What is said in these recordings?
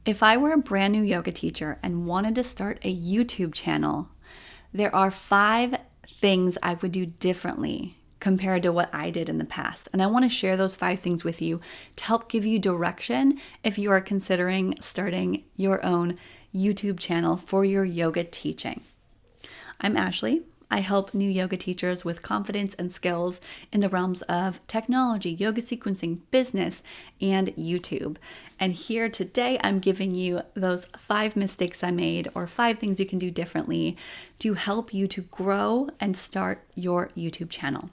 If I were a brand new yoga teacher and wanted to start a YouTube channel, there are 5 things I would do differently compared to what I did in the past. And I want to share those 5 things with you to help give you direction if you are considering starting your own YouTube channel for your yoga teaching. I'm Ashley. I help new yoga teachers with confidence and skills in the realms of technology, yoga sequencing, business, and YouTube. And here today, I'm giving you those 5 mistakes I made or 5 things you can do differently to help you to grow and start your YouTube channel.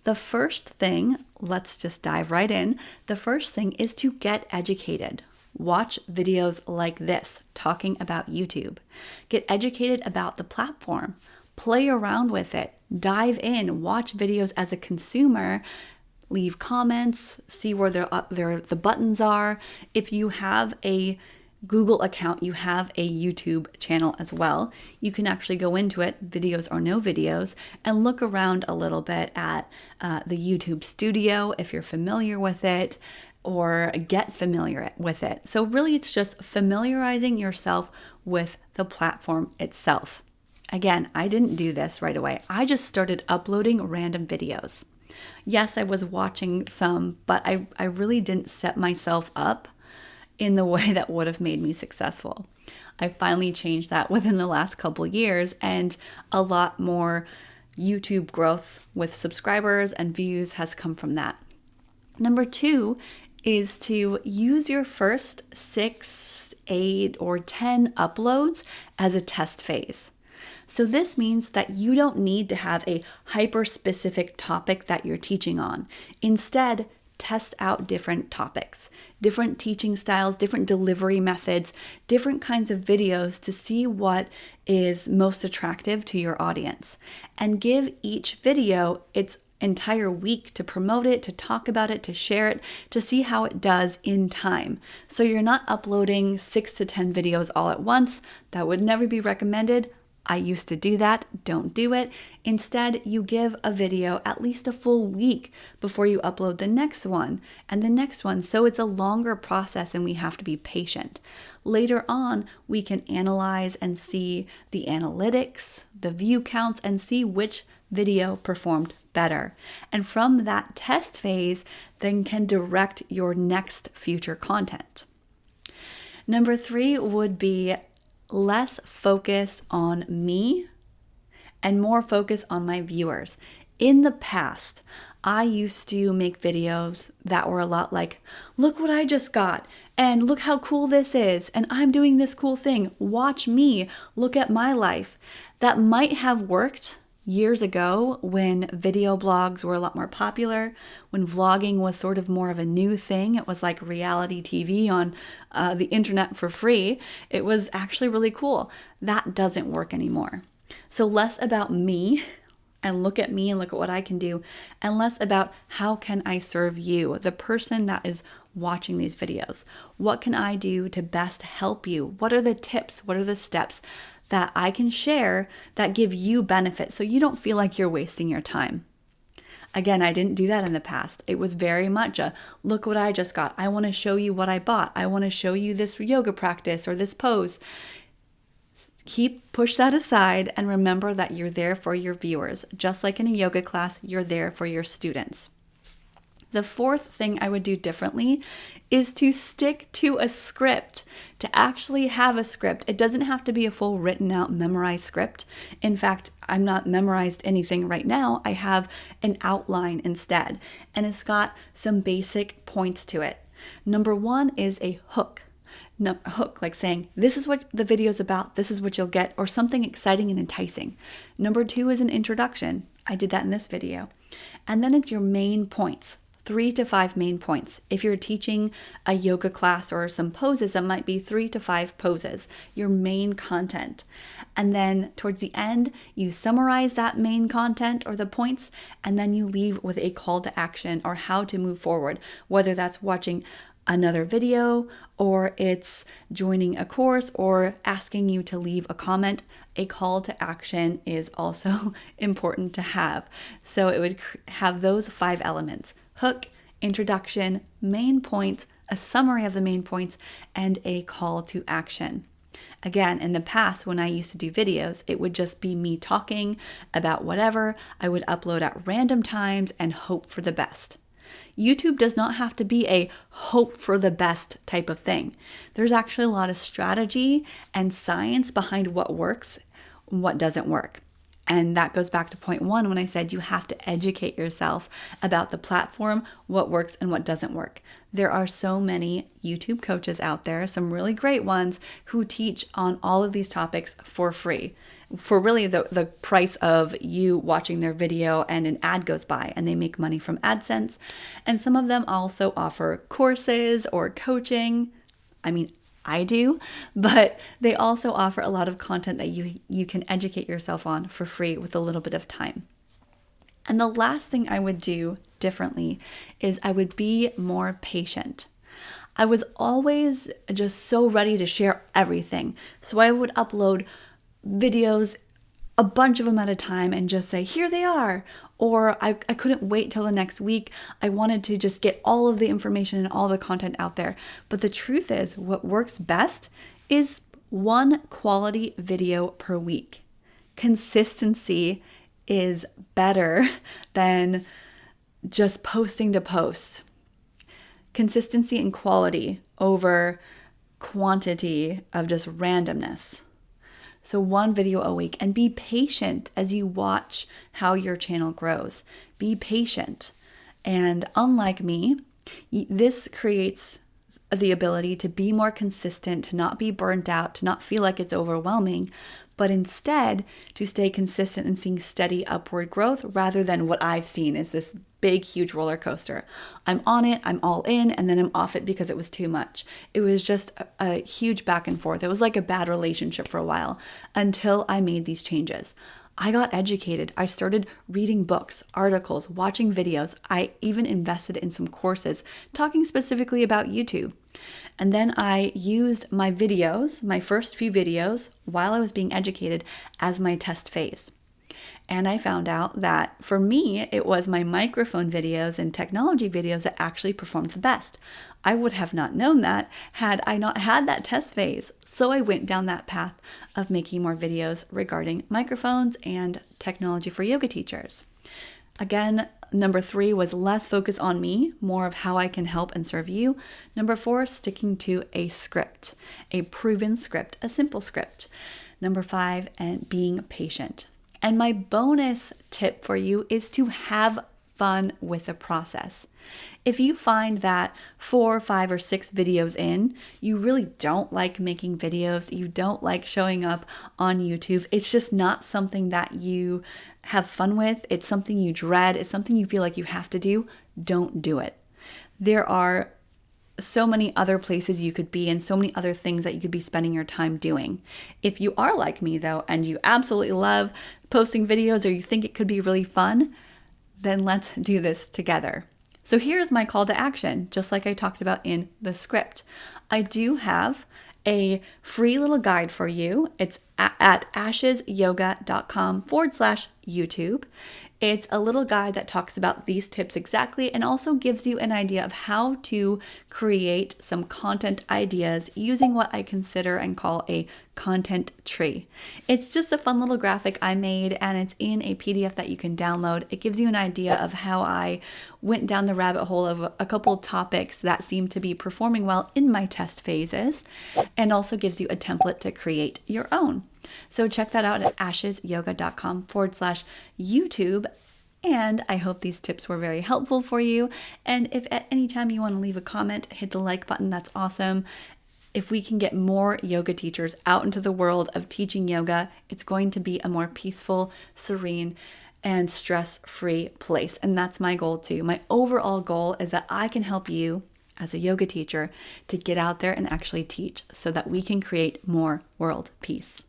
The first thing, let's just dive right in. The first thing is to get educated. Watch videos like this talking about YouTube. Get educated about the platform. Play around with it, dive in, watch videos as a consumer, leave comments, see where the buttons are. If you have a Google account, you have a YouTube channel as well. You can actually go into it, videos or no videos, and look around a little bit at the YouTube studio if you're familiar with it, or get familiar with it. So really it's just familiarizing yourself with the platform itself. Again, I didn't do this right away. I just started uploading random videos. Yes, I was watching some, but I really didn't set myself up in the way that would have made me successful. I finally changed that within the last couple years, and a lot more YouTube growth with subscribers and views has come from that. Number 2 is to use your first 6, 8, or 10 uploads as a test phase. So this means that you don't need to have a hyper-specific topic that you're teaching on. Instead, test out different topics, different teaching styles, different delivery methods, different kinds of videos to see what is most attractive to your audience. And give each video its entire week to promote it, to talk about it, to share it, to see how it does in time. So you're not uploading 6 to 10 videos all at once. That would never be recommended. I used to do that. Don't do it. Instead, you give a video at least a full week before you upload the next one and the next one. So it's a longer process and we have to be patient. Later on, we can analyze and see the analytics, the view counts, and see which video performed better. And from that test phase, then can direct your next future content. Number 3 would be less focus on me and more focus on my viewers. In the past, I used to make videos that were a lot like, look what I just got, and look how cool this is, and I'm doing this cool thing. Watch me, look at my life. That might have worked years ago when video blogs were a lot more popular, when vlogging was sort of more of a new thing. It was like reality TV on the internet for free. It was actually really cool. That doesn't work anymore. So less about me and look at me and look at what I can do, and less about how can I serve you, the person that is watching these videos. What can I do to best help you? What are the tips? What are the steps that I can share that give you benefit so you don't feel like you're wasting your time? Again, I didn't do that in the past. It was very much a, look what I just got. I want to show you what I bought. I want to show you this yoga practice or this pose. Push that aside and remember that you're there for your viewers. Just like in a yoga class, you're there for your students. The 4th thing I would do differently is to stick to a script, to actually have a script. It doesn't have to be a full written out, memorized script. In fact, I'm not memorized anything right now. I have an outline instead, and it's got some basic points to it. Number 1 is a hook. Hook, like saying, this is what the video is about, this is what you'll get, or something exciting and enticing. Number 2 is an introduction. I did that in this video. And then it's your main points. 3 to 5 main points. If you're teaching a yoga class or some poses, it might be 3 to 5 poses, your main content. And then towards the end, you summarize that main content or the points, and then you leave with a call to action or how to move forward, whether that's watching another video or it's joining a course or asking you to leave a comment. A call to action is also important to have. So it would have those 5 elements: hook, introduction, main points, a summary of the main points, and a call to action. Again, in the past, when I used to do videos, it would just be me talking about whatever. I would upload at random times and hope for the best. YouTube does not have to be a hope for the best type of thing. There's actually a lot of strategy and science behind what works and what doesn't work. And that goes back to point one when I said you have to educate yourself about the platform, what works and what doesn't work. There are so many YouTube coaches out there, some really great ones, who teach on all of these topics for free, for really the price of you watching their video and an ad goes by, and they make money from AdSense. And some of them also offer courses or coaching. I do, but they also offer a lot of content that you can educate yourself on for free with a little bit of time. And the last thing I would do differently is I would be more patient. I was always just so ready to share everything. So I would upload videos, a bunch of them at a time, and just say, here they are. Or I couldn't wait till the next week. I wanted to just get all of the information and all the content out there. But the truth is, what works best is one quality video per week. Consistency is better than just posting to post. Consistency and quality over quantity of just randomness. So one video a week, and be patient as you watch how your channel grows. Be patient. And unlike me, this creates the ability to be more consistent, to not be burnt out, to not feel like it's overwhelming, but instead to stay consistent and seeing steady upward growth rather than what I've seen is this big, huge roller coaster. I'm on it, I'm all in, and then I'm off it because it was too much. It was just a huge back and forth. It was like a bad relationship for a while until I made these changes. I got educated. I started reading books, articles, watching videos. I even invested in some courses talking specifically about YouTube. And then I used my videos, my first few videos, while I was being educated as my test phase. And I found out that for me, it was my microphone videos and technology videos that actually performed the best. I would have not known that had I not had that test phase. So I went down that path of making more videos regarding microphones and technology for yoga teachers. Again, number 3 was less focus on me, more of how I can help and serve you. Number 4, sticking to a script, a proven script, a simple script. Number 5, and being patient. And my bonus tip for you is to have fun with the process. If you find that 4, 5, or 6 videos in, you really don't like making videos, you don't like showing up on YouTube, it's just not something that you have fun with, it's something you dread, it's something you feel like you have to do, don't do it. There are so many other places you could be and so many other things that you could be spending your time doing. If you are like me though, and you absolutely love posting videos or you think it could be really fun, then let's do this together. So here's my call to action, just like I talked about in the script. I do have a free little guide for you. It's at ashesyoga.com/YouTube. It's a little guide that talks about these tips exactly and also gives you an idea of how to create some content ideas using what I consider and call a content tree. It's just a fun little graphic I made and it's in a PDF that you can download. It gives you an idea of how I went down the rabbit hole of a couple topics that seem to be performing well in my test phases and also gives you a template to create your own. So check that out at ashesyoga.com/YouTube. And I hope these tips were very helpful for you. And if at any time you want to leave a comment, hit the like button. That's awesome. If we can get more yoga teachers out into the world of teaching yoga, it's going to be a more peaceful, serene, and stress-free place. And that's my goal too. My overall goal is that I can help you as a yoga teacher to get out there and actually teach so that we can create more world peace.